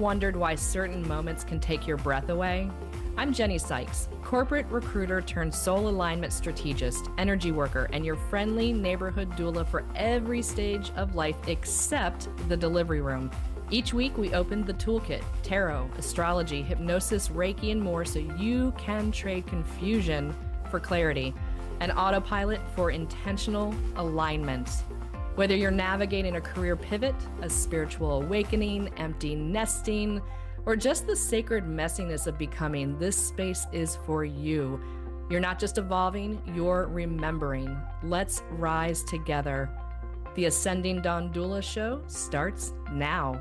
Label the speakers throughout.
Speaker 1: wondered why certain moments can take your breath away? I'm Jennie Sikes, corporate recruiter turned soul alignment strategist, energy worker, and your friendly neighborhood doula for every stage of life except the delivery room. Each week, we open the toolkit, tarot, astrology, hypnosis, Reiki, and more so you can trade confusion for clarity, an autopilot for intentional alignment. Whether you're navigating a career pivot, a spiritual awakening, empty nesting, or just the sacred messiness of becoming, this space is for you. You're not just evolving, you're remembering. Let's rise together. The Ascending Dawn Doula show starts now.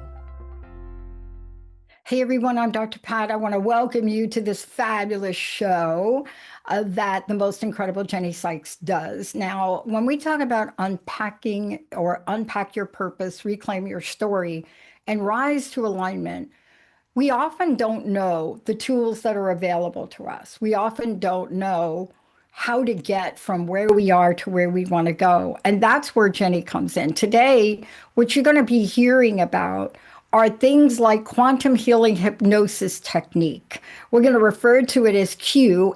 Speaker 2: Hey everyone, I'm Dr. Pat. I want to welcome you to this fabulous show that the most incredible Jennie Sikes does. Now, when we talk about unpacking or unpack your purpose, reclaim your story, and rise to alignment, we often don't know the tools that are available to us. We often don't know how to get from where we are to where we want to go. And that's where Jennie comes in. Today, what you're going to be hearing about are things like Quantum Healing Hypnosis Technique. We're going to refer to it as QHHT,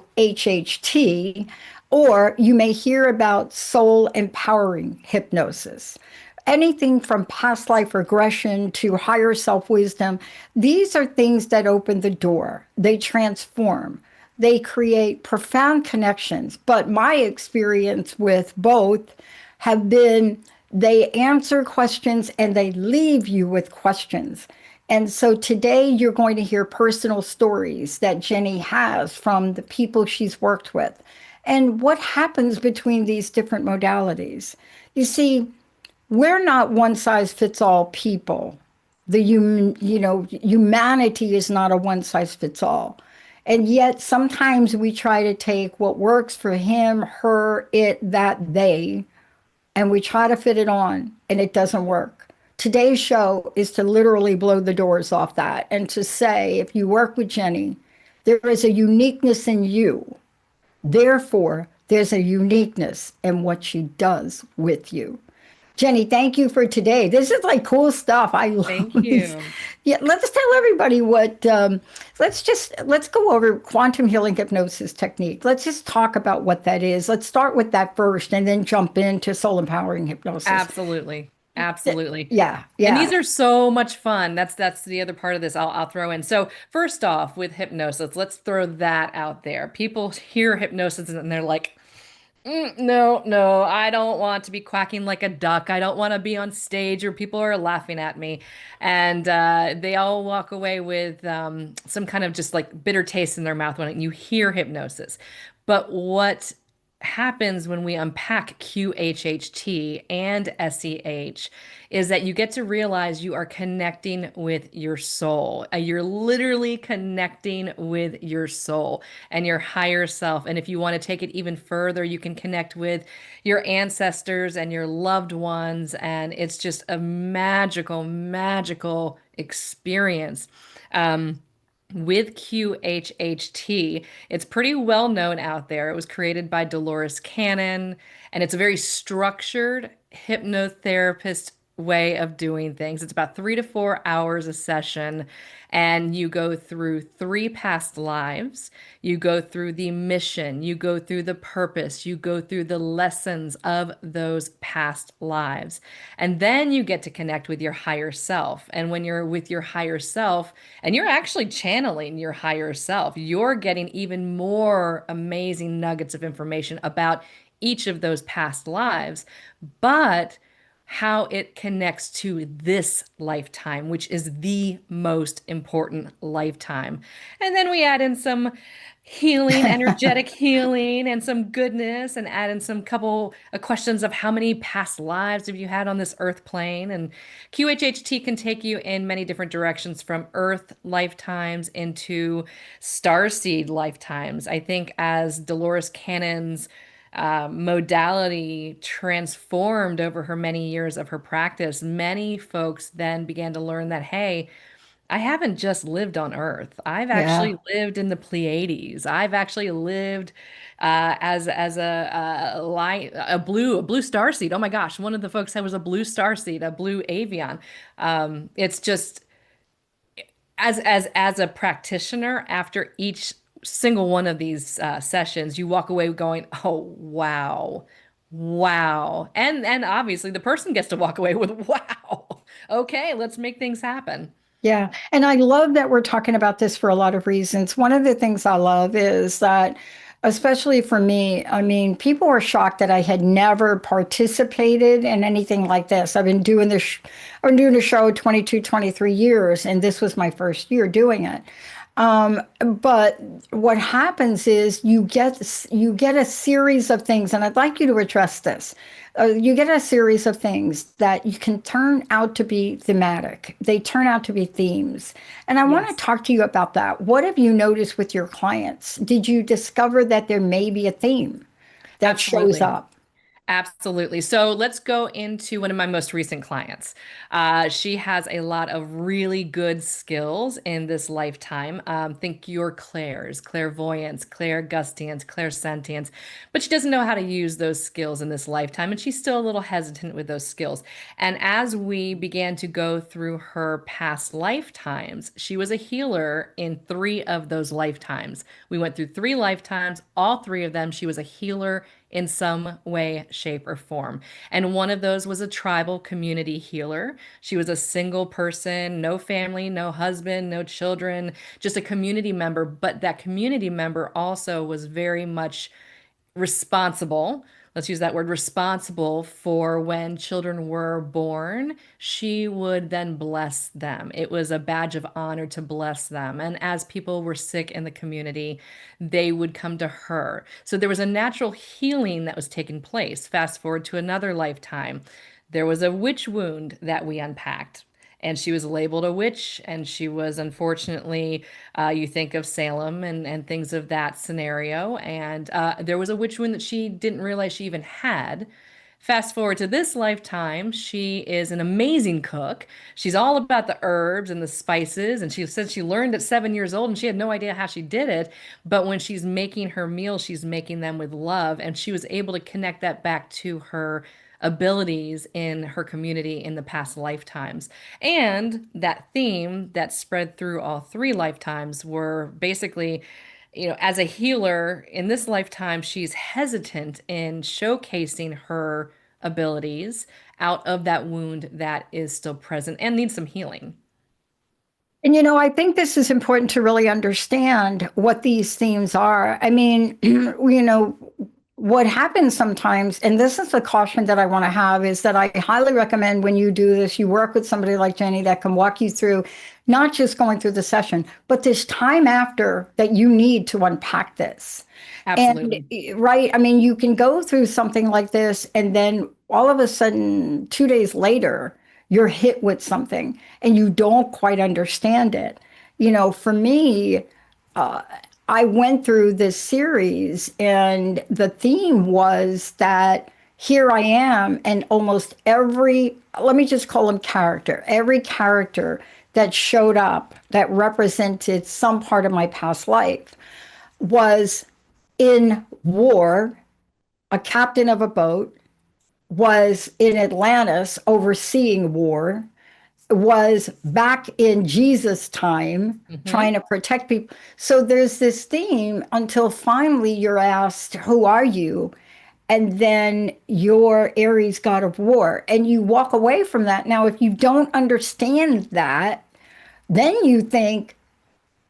Speaker 2: or you may hear about Soul Empowering Hypnosis. Anything from past life regression to higher self-wisdom, these are things that open the door. They transform. They create profound connections. But my experience with both have been they answer questions and they leave you with questions. And so today you're going to hear personal stories that Jennie has from the people she's worked with and what happens between these different modalities. You see, we're not one size fits all people. Humanity is not a one size fits all. And yet sometimes we try to take what works for him, her, it, that, they, and we try to fit it on, and it doesn't work. Today's show is to literally blow the doors off that and to say, if you work with Jennie, there is a uniqueness in you. Therefore, there's a uniqueness in what she does with you. Jennie, thank you for today. This is like cool stuff. I love
Speaker 1: Thank you.
Speaker 2: This. Yeah, let's tell everybody what, let's go over Quantum Healing Hypnosis Technique. Let's just talk about what that is. Let's start with that first and then jump into Soul Empowering Hypnosis.
Speaker 1: Absolutely. Absolutely.
Speaker 2: Yeah.
Speaker 1: And these are so much fun. That's the other part of this I'll throw in. So first off, with hypnosis, let's throw that out there. People hear hypnosis and they're like, no, I don't want to be quacking like a duck. I don't want to be on stage or people are laughing at me. And they all walk away with some kind of just like bitter taste in their mouth when you hear hypnosis. But what happens when we unpack QHHT and SEH is that you get to realize you are connecting with your soul. You're literally connecting with your soul and your higher self. And if you want to take it even further, you can connect with your ancestors and your loved ones. And it's just a magical, magical experience. With QHHT, it's pretty well known out there. It was created by Dolores Cannon, and it's a very structured hypnotherapist way of doing things. It's about 3 to 4 hours a session, and you go through 3 past lives. You go through the mission, you go through the purpose, you go through the lessons of those past lives. And then you get to connect with your higher self. And when you're with your higher self, and you're actually channeling your higher self, you're getting even more amazing nuggets of information about each of those past lives. But how it connects to this lifetime, which is the most important lifetime. And then we add in some healing, energetic healing, and some goodness, and add in some couple of questions of how many past lives have you had on this earth plane. And QHHT can take you in many different directions, from earth lifetimes into starseed lifetimes. I think as Dolores Cannon's modality transformed over her many years of her practice, many folks then began to learn that, hey, I haven't just lived on Earth. I've actually lived in the Pleiades. I've actually lived as a blue star seed. Oh my gosh, one of the folks said was a blue star seed, a blue avian. It's just as a practitioner, after each single one of these sessions, you walk away going, "Oh, wow. Wow." And obviously the person gets to walk away with, "Wow. Okay, let's make things happen."
Speaker 2: Yeah. And I love that we're talking about this for a lot of reasons. One of the things I love is that, especially for me, I mean, people were shocked that I had never participated in anything like this. I've been doing the show 22, 23 years, and this was my first year doing it. But what happens is you get a series of things, and I'd like you to address this. You get a series of things that you can turn out to be thematic. They turn out to be themes. And I want to
Speaker 1: Yes,
Speaker 2: talk to you about that. What have you noticed with your clients? Did you discover that there may be a theme that shows
Speaker 1: absolutely.
Speaker 2: up?
Speaker 1: Absolutely. So let's go into one of my most recent clients. She has a lot of really good skills in this lifetime. Think your clairs, clairvoyance, clairgustiance, clairsentience, but she doesn't know how to use those skills in this lifetime, and she's still a little hesitant with those skills. And as we began to go through her past lifetimes, she was a healer in three of those lifetimes. We went through three lifetimes, all three of them, she was a healer in some way, shape, or form. And one of those was a tribal community healer. She was a single person, no family, no husband, no children, just a community member. But that community member also was very much responsible. Let's use that word responsible for when children were born. She would then bless them. It was a badge of honor to bless them. And as people were sick in the community, they would come to her. So there was a natural healing that was taking place. Fast forward to another lifetime. There was a witch wound that we unpacked. And she was labeled a witch, and she was unfortunately, you think of Salem and things of that scenario. And there was a witch wound that she didn't realize she even had. Fast forward to this lifetime, she is an amazing cook. She's all about the herbs and the spices. And she said she learned at 7 years old and she had no idea how she did it. But when she's making her meals, she's making them with love. And she was able to connect that back to her abilities in her community in the past lifetimes. And that theme that spread through all three lifetimes were basically, as a healer in this lifetime, she's hesitant in showcasing her abilities out of that wound that is still present and needs some healing.
Speaker 2: And I think this is important to really understand what these themes are. I mean, what happens sometimes, and this is the caution that I want to have, is that I highly recommend when you do this, you work with somebody like Jennie that can walk you through not just going through the session, but this time after that you need to unpack this. And
Speaker 1: Absolutely.
Speaker 2: right, I mean, you can go through something like this, and then all of a sudden, 2 days later, you're hit with something and you don't quite understand it. For me, uh, I went through this series, and the theme was that here I am, and almost every, let me just call them character, every character that showed up that represented some part of my past life was in war, a captain of a boat, was in Atlantis overseeing war, was back in Jesus' time
Speaker 1: Hmm.
Speaker 2: trying to protect people. So there's this theme until finally you're asked, who are you? And then you're Aries, god of war. And you walk away from that. Now, if you don't understand that, then you think,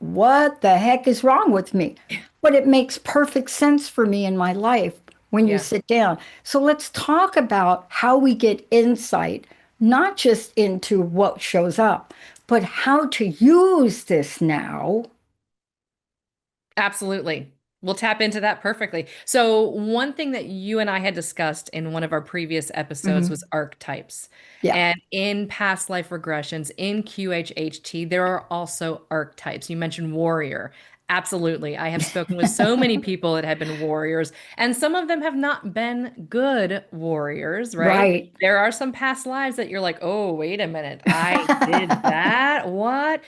Speaker 2: what the heck is wrong with me? But it makes perfect sense for me in my life when you
Speaker 1: Yeah.
Speaker 2: sit down. So let's talk about how we get insight, not just into what shows up, but how to use this now.
Speaker 1: Absolutely. We'll tap into that perfectly. So, one thing that you and I had discussed in one of our previous episodes was
Speaker 2: Mhm.
Speaker 1: archetypes.
Speaker 2: Yeah.
Speaker 1: And in past life regressions, in QHHT, there are also archetypes. You mentioned warrior. Absolutely. I have spoken with so many people that have been warriors, and some of them have not been good warriors, right?
Speaker 2: Right.
Speaker 1: There are some past lives that you're like, oh, wait a minute, I did that? What?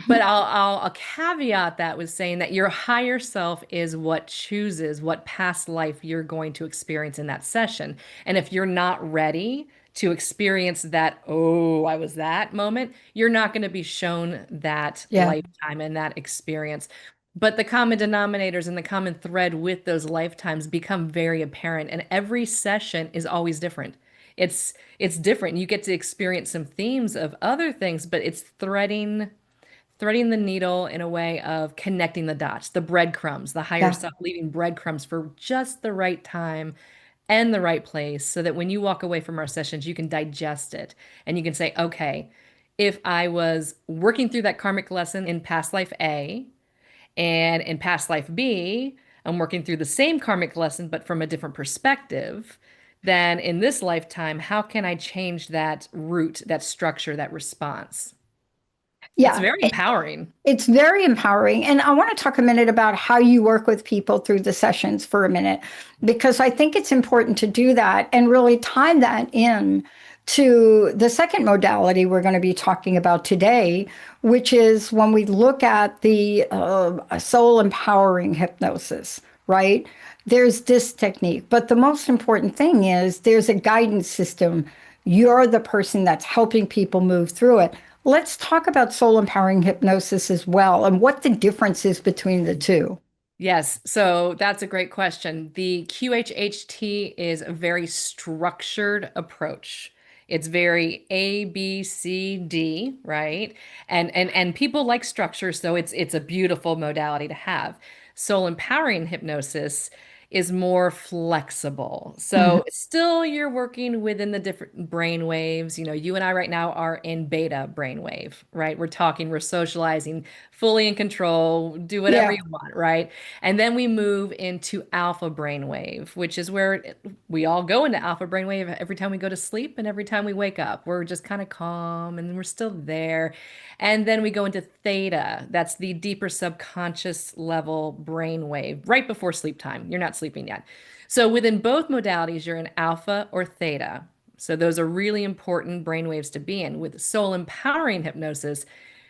Speaker 1: But I'll caveat that with saying that your higher self is what chooses what past life you're going to experience in that session. And if you're not ready to experience that, oh, I was that moment, you're not going to be shown that
Speaker 2: Yeah.
Speaker 1: lifetime and that experience. But the common denominators and the common thread with those lifetimes become very apparent, and every session is always different. It's different. You get to experience some themes of other things, but it's threading the needle in a way of connecting the dots, the breadcrumbs, the higher
Speaker 2: Yeah.
Speaker 1: self leaving breadcrumbs for just the right time and the right place so that when you walk away from our sessions, you can digest it and you can say, okay, if I was working through that karmic lesson in past life A and in past life B, I'm working through the same karmic lesson, but from a different perspective, then in this lifetime, how can I change that root, that structure, that response? It's
Speaker 2: Yeah.
Speaker 1: very empowering.
Speaker 2: It's very empowering. And I want to talk a minute about how you work with people through the sessions for a minute, because I think it's important to do that and really tie that in to the second modality we're going to be talking about today, which is when we look at the soul empowering hypnosis, right? There's this technique, but the most important thing is there's a guidance system. You're the person that's helping people move through it. Let's talk about soul empowering hypnosis as well and what the difference is between the two.
Speaker 1: Yes, so that's a great question. The QHHT is a very structured approach. It's very A, B, C, D, right? And people like structure, so it's a beautiful modality to have. Soul empowering hypnosis is more flexible.
Speaker 2: Mhm.
Speaker 1: So still you're working within the different brain waves. You know, you and I right now are in beta brainwave, right? We're talking, we're socializing, fully in control, do whatever
Speaker 2: Yeah,
Speaker 1: you want, right? And then we move into alpha brainwave, which is where we all go into alpha brainwave every time we go to sleep and every time we wake up. We're just kind of calm and we're still there. And then we go into theta. That's the deeper subconscious level brainwave right before sleep time. You're not sleeping yet. So within both modalities, you're in alpha or theta. So those are really important brainwaves to be in. With soul empowering hypnosis,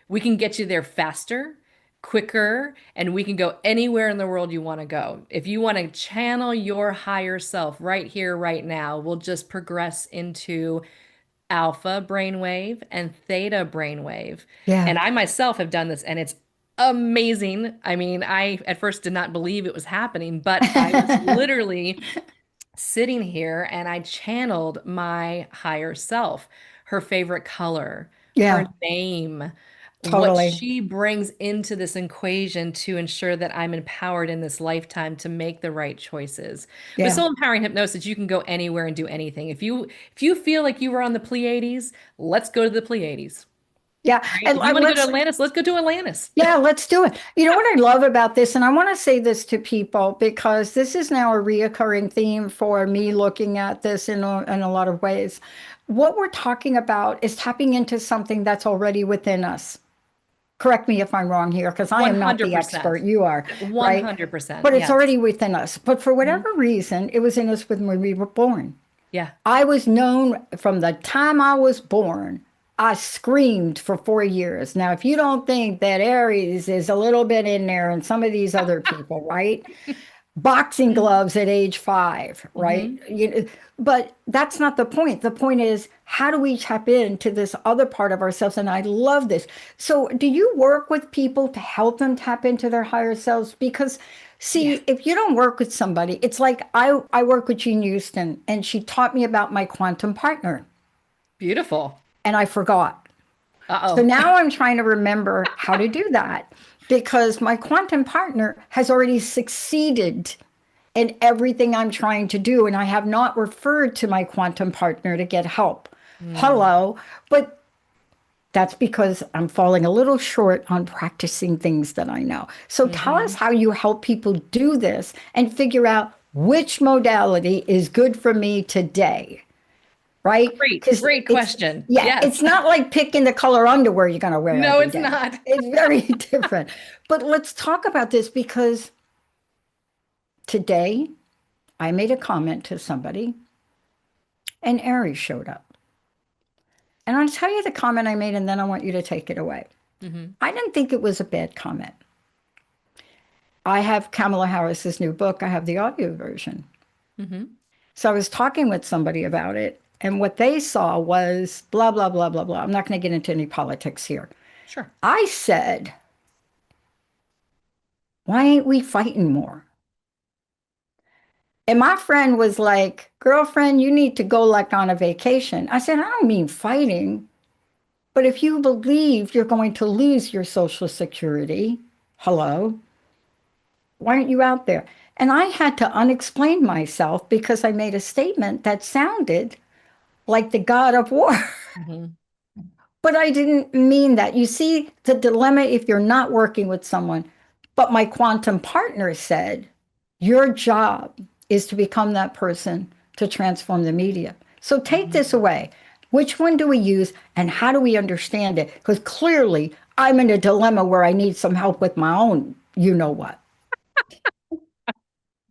Speaker 1: we can get you there faster, quicker, and we can go anywhere in the world you want to go. If you want to channel your higher self right here, right now, we'll just progress into alpha brainwave and theta brainwave.
Speaker 2: yeah,
Speaker 1: And I myself have done this, and it's amazing. I mean, I at first did not believe it was happening, but I was literally sitting here and I channeled my higher self, her favorite color, her
Speaker 2: yeah,
Speaker 1: name, what
Speaker 2: totally.
Speaker 1: she brings into this equation to ensure that I'm empowered in this lifetime to make the right choices. With
Speaker 2: Yeah,
Speaker 1: soul empowering hypnosis, you can go anywhere and do anything. If you feel like you were on the Pleiades, let's go to the Pleiades.
Speaker 2: yeah.
Speaker 1: Right?
Speaker 2: And
Speaker 1: If you want to go to
Speaker 2: let's,
Speaker 1: Atlantis, let's go to Atlantis.
Speaker 2: yeah, let's do it. You know what I love about this, and I want to say this to people because this is now a reoccurring theme for me looking at this in a lot of ways. What we're talking about is tapping into something that's already within us. Correct me if I'm wrong here, because I am not the expert.
Speaker 1: 100%.
Speaker 2: You are, right?
Speaker 1: 100%.
Speaker 2: But it's
Speaker 1: Yes.
Speaker 2: already within us. But for
Speaker 1: Mhm.
Speaker 2: whatever reason, it was in us when we were born.
Speaker 1: Yeah.
Speaker 2: I was known from the time I was born. I screamed for 4 years. Now, if you don't think that Aries is a little bit in there and some of these other people, right? Boxing gloves at age 5, right?
Speaker 1: Hmm.
Speaker 2: But that's not the point. The point is, how do we tap into this other part of ourselves? And I love this. So, do you work with people to help them tap into their higher selves? Because,
Speaker 1: Yeah.
Speaker 2: see, if you don't work with somebody, it's like I work with Jean Houston, and she taught me about my quantum partner,
Speaker 1: Beautiful.
Speaker 2: and I forgot. So
Speaker 1: Uh-oh.
Speaker 2: now I'm trying to remember how to do that because my quantum partner has already succeeded in everything I'm trying to do. And I have not referred to my quantum partner to get help.
Speaker 1: Hmm.
Speaker 2: Hello. But that's because I'm falling a little short on practicing things that I know. So tell us
Speaker 1: Hmm.
Speaker 2: how you help people do this and figure out which modality is good for me today, right?
Speaker 1: Great,
Speaker 2: Because
Speaker 1: great question.
Speaker 2: yeah, it's
Speaker 1: Yes.
Speaker 2: not like picking the color underwear you're going to wear
Speaker 1: No,
Speaker 2: every
Speaker 1: it's
Speaker 2: day.
Speaker 1: not.
Speaker 2: It's very different. But let's talk about this because today I made a comment to somebody and Aries showed up. And I'll tell you the comment I made and then I want you to take it away.
Speaker 1: Hmm.
Speaker 2: I didn't think it was a bad comment. I have Kamala Harris's new book, I have the audio version.
Speaker 1: Hmm.
Speaker 2: So I was talking with somebody about it And what they saw was blah, blah, blah, blah, blah. I'm not going to get into any politics here.
Speaker 1: Sure.
Speaker 2: I said, why ain't we fighting more? And my friend was like, girlfriend, you need to go like on a vacation. I said, I don't mean fighting, but if you believe you're going to lose your Social Security, hello, why aren't you out there? And I had to unexplain myself because I made a statement that sounded like the God of War.
Speaker 1: Hmm.
Speaker 2: But I didn't mean that. You see the dilemma if you're not working with someone. But my quantum partner said, your job is to become that person to transform the media. So take this
Speaker 1: Hmm.
Speaker 2: away. Which one do we use and how do we understand it? Because clearly I'm in a dilemma where I need some help with my own, you know what.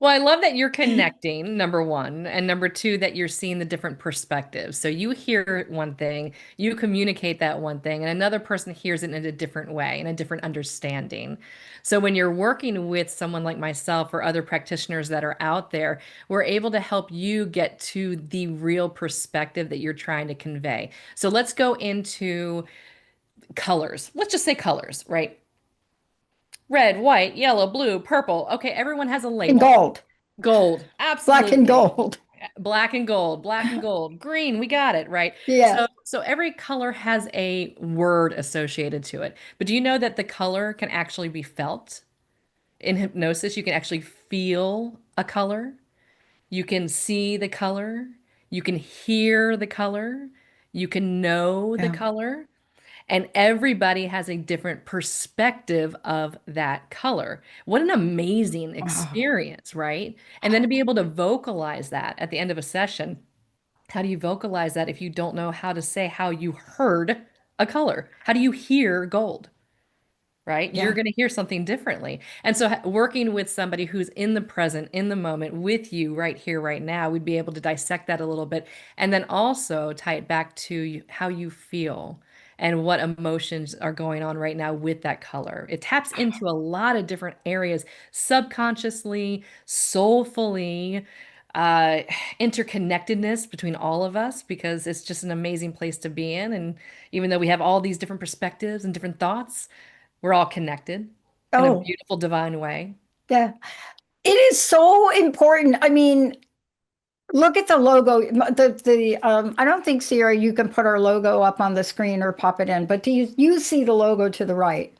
Speaker 1: Well, I love that you're connecting, number one, and number two, that you're seeing the different perspectives. So you hear one thing, you communicate that one thing, and another person hears it in a different way, in a different understanding. So when you're working with someone like myself or other practitioners that are out there, we're able to help you get to the real perspective that you're trying to convey. So let's go into colors. Let's just say colors, right? Red, white, yellow, blue, purple. Okay, everyone has a
Speaker 2: And
Speaker 1: label.
Speaker 2: gold,
Speaker 1: Gold,
Speaker 2: black and
Speaker 1: absolutely.
Speaker 2: gold.
Speaker 1: Black and gold, green, we got it, right?
Speaker 2: Yeah.
Speaker 1: So every color has a word associated to it. But do you know that the color can actually be felt? In hypnosis, you can actually feel a color. You can see the color. You can hear the color. You can know the
Speaker 2: Yeah.
Speaker 1: color. And everybody has a different perspective of that color. What an amazing
Speaker 2: Oh,
Speaker 1: experience, right? And then to be able to vocalize that at the end of a session, how do you vocalize that if you don't know how to say how you heard a color? How do you hear gold? Right? You're
Speaker 2: yeah.
Speaker 1: going to hear something differently. And so, working with somebody who's in the present, in the moment with you right here, right now, we'd be able to dissect that a little bit and then also tie it back to how you feel and what emotions are going on right now with that color. It taps into a lot of different areas subconsciously, soulfully, uh, interconnectedness between all of us because it's just an amazing place to be in. And even though we have all these different perspectives and different thoughts, we're all connected in a
Speaker 2: Oh,
Speaker 1: beautiful, divine way.
Speaker 2: yeah. It is so important. I mean, look at the logo. I don't think, Sierra, you can put our logo up on the screen or pop it in, but do you see the logo to the right?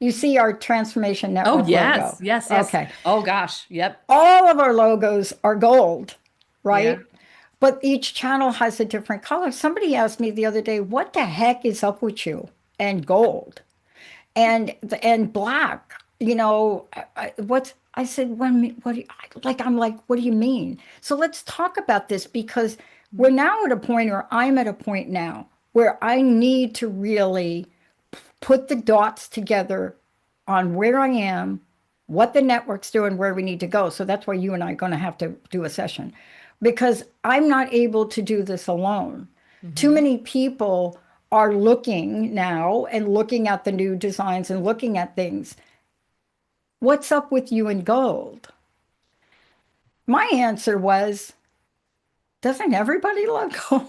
Speaker 2: You see our Transformation
Speaker 1: Oh,
Speaker 2: Network
Speaker 1: yes,
Speaker 2: logo.
Speaker 1: yes, yes.
Speaker 2: Okay.
Speaker 1: Oh, gosh. Yep.
Speaker 2: All of our logos are gold,
Speaker 1: Yeah.
Speaker 2: right? But each channel has a different color. Somebody asked me the other day, what the heck is up with you and gold? And black. What's I said when what do you, like I'm like what do you mean? So let's talk about this because we're now at a point, or I'm at a point now where I need to really put the dots together on where I am, what the network's doing, where we need to go. So that's why you and I are going to have to do a session because I'm not able to do this alone. Too
Speaker 1: Hmm.
Speaker 2: many people are looking now and looking at the new designs and looking at things. What's up with you and gold? My answer was, doesn't everybody love gold?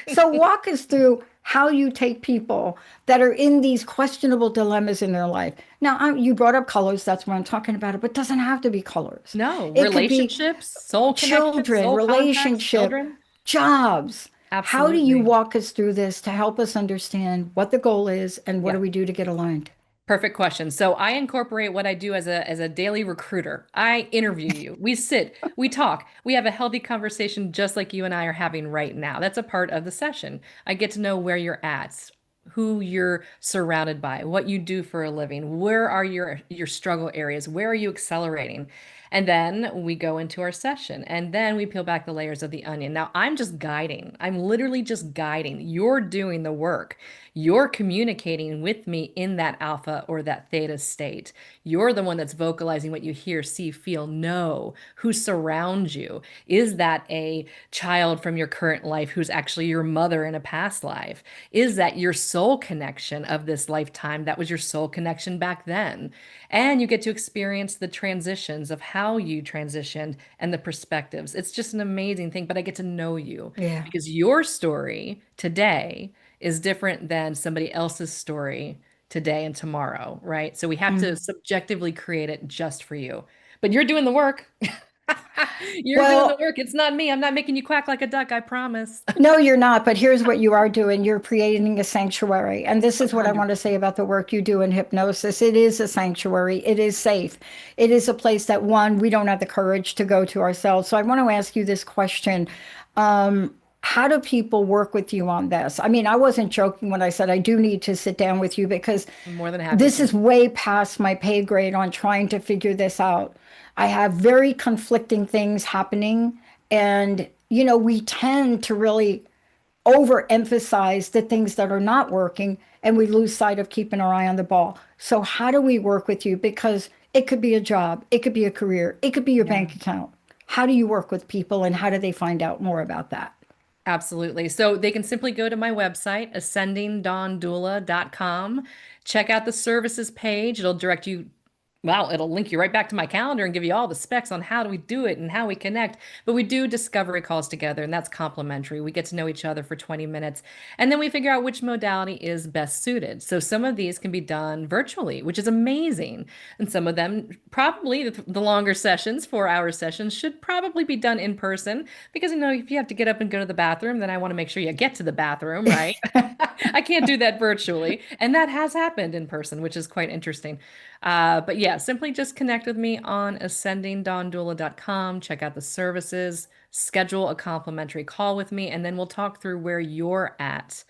Speaker 2: So walk us through how you take people that are in these questionable dilemmas in their life. Now, you brought up colors. That's what I'm talking about. It, but it doesn't have to be colors.
Speaker 1: No,
Speaker 2: It could be
Speaker 1: relationships, soul connection,
Speaker 2: children,
Speaker 1: soul contacts,
Speaker 2: relationship,
Speaker 1: children.
Speaker 2: jobs. How do you
Speaker 1: Absolutely.
Speaker 2: walk us through this to help us understand what the goal is and what
Speaker 1: Yeah.
Speaker 2: do we do to get aligned?
Speaker 1: Perfect question. So I incorporate what I do as a daily recruiter. I interview you. We sit, we talk, we have a healthy conversation just like you and I are having right now. That's a part of the session. I get to know where you're at, who you're surrounded by, what you do for a living, where are your struggle areas, where are you accelerating? And then we go into our session and then we peel back the layers of the onion. Now, I'm just guiding. I'm literally just guiding. You're doing the work. You're communicating with me in that alpha or that theta state. You're the one that's vocalizing what you hear, see, feel, know, who surrounds you. Is that a child from your current life who's actually your mother in a past life? Is that your soul connection of this lifetime. That was your soul connection back then. And you get to experience the transitions of how you transitioned and the perspectives. It's just an amazing thing, but I get to know you
Speaker 2: Yeah.
Speaker 1: because your story today is different than somebody else's story today and tomorrow, right? So we have to
Speaker 2: Mm.
Speaker 1: subjectively create it just for you. But you're doing the work. You're doing the
Speaker 2: Well,
Speaker 1: work. It's not me. I'm not making you quack like a duck, I promise.
Speaker 2: no, you're not. But here's what you are doing. You're creating a sanctuary. And this is what I want to
Speaker 1: 100%.
Speaker 2: say about the work you do in hypnosis. It is a sanctuary. It is safe. It is a place that, one, we don't have the courage to go to ourselves. So I want to ask you this question. How do people work with you on this? I mean, I wasn't joking when I said I do need to sit down with you because
Speaker 1: I'm more than happy
Speaker 2: this
Speaker 1: to.
Speaker 2: is way past my pay grade on trying to figure this out. I have very conflicting things happening. And, we tend to really overemphasize the things that are not working and we lose sight of keeping our eye on the ball. So, how do we work with you? Because it could be a job, it could be a career, it could be your
Speaker 1: Yeah.
Speaker 2: bank account. How do you work with people and how do they find out more about that?
Speaker 1: Absolutely. So they can simply go to my website, ascendingdawndoula.com, check out the services page. It'll direct you, well, it'll link you right back to my calendar and give you all the specs on how do we do it and how we connect. But we do discovery calls together, and that's complimentary. We get to know each other for 20 minutes, and then we figure out which modality is best suited. So some of these can be done virtually, which is amazing. And some of them, probably the longer sessions, 4-hour sessions, should probably be done in person because, if you have to get up and go to the bathroom, then I want to make sure you get to the bathroom, right? I can't do that virtually. And that has happened in person, which is quite interesting. But yeah, simply just connect with me on ascendingdawndoula.com, check out the services, schedule a complimentary call with me, and then we'll talk through where you're at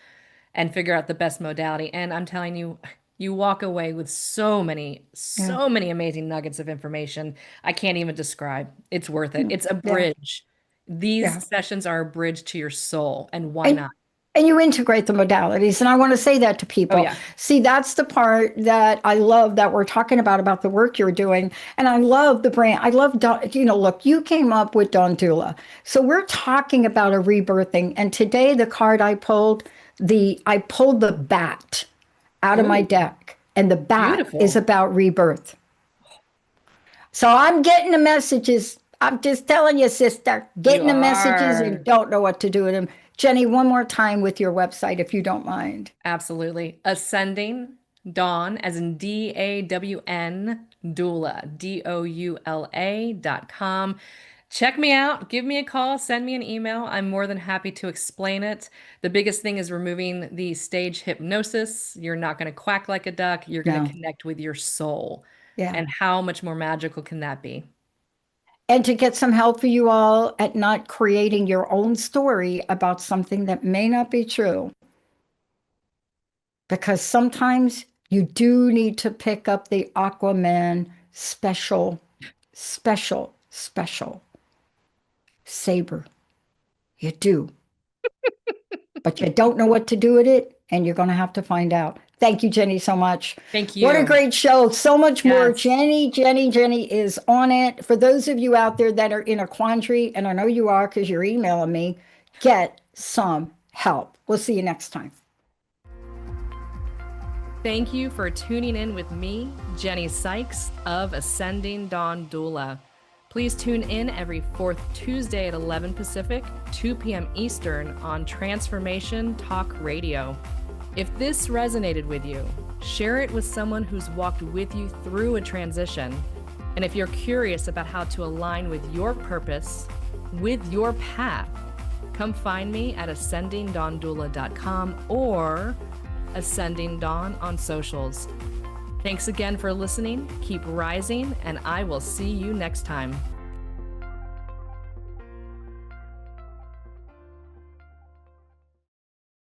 Speaker 1: and figure out the best modality. And I'm telling you, you walk away with so many,
Speaker 2: Yeah.
Speaker 1: so many amazing nuggets of information. I can't even describe. It's worth it. It's a
Speaker 2: Yeah.
Speaker 1: bridge. These
Speaker 2: Yeah.
Speaker 1: sessions are a bridge to your soul, and why
Speaker 2: And
Speaker 1: not?
Speaker 2: and you integrate the modalities. And I want to say that to
Speaker 1: Oh,
Speaker 2: people.
Speaker 1: yeah.
Speaker 2: See, that's the part that I love that we're talking about the work you're doing. And I love the brand. I love, look, you came up with Dawn Doula. So we're talking about a rebirthing. And today the card I pulled the bat out of my
Speaker 1: Ooh,
Speaker 2: deck. And the bat is
Speaker 1: beautiful.
Speaker 2: about rebirth. So I'm getting the messages. I'm just telling you, sister,
Speaker 1: You
Speaker 2: getting the messages and
Speaker 1: are.
Speaker 2: don't know what to do with them. Jenny, one more time with your website, if you don't mind.
Speaker 1: Absolutely. Ascending Dawn, as in DAWN, Doula, DOULA.com. Check me out. Give me a call. Send me an email. I'm more than happy to explain it. The biggest thing is removing the stage hypnosis. You're not going to quack like a duck. You're going to
Speaker 2: No.
Speaker 1: connect with your soul.
Speaker 2: Yeah.
Speaker 1: And how much more magical can that be?
Speaker 2: And to get some help for you all at not creating your own story about something that may not be true. Because sometimes you do need to pick up the Aquaman special, special, special saber. You do. But you don't know what to do with it, and you're going to have to find out. Thank you, Jenny, so much.
Speaker 1: Thank
Speaker 2: What a
Speaker 1: you.
Speaker 2: great show. So much more.
Speaker 1: Yes.
Speaker 2: Jenny is on it. For those of you out there that are in a quandary, and I know you are because you're emailing me, get some help. We'll see you next time.
Speaker 1: Thank you for tuning in with me, Jennie Sikes of Ascending Dawn Doula. Please tune in every fourth Tuesday at 11 Pacific, 2 p.m. Eastern on Transformation Talk Radio. If this resonated with you, share it with someone who's walked with you through a transition. And if you're curious about how to align with your purpose, with your path, come find me at ascendingdawndoula.com or Ascending Dawn on socials. Thanks again for listening. Keep rising, and I will see you next time.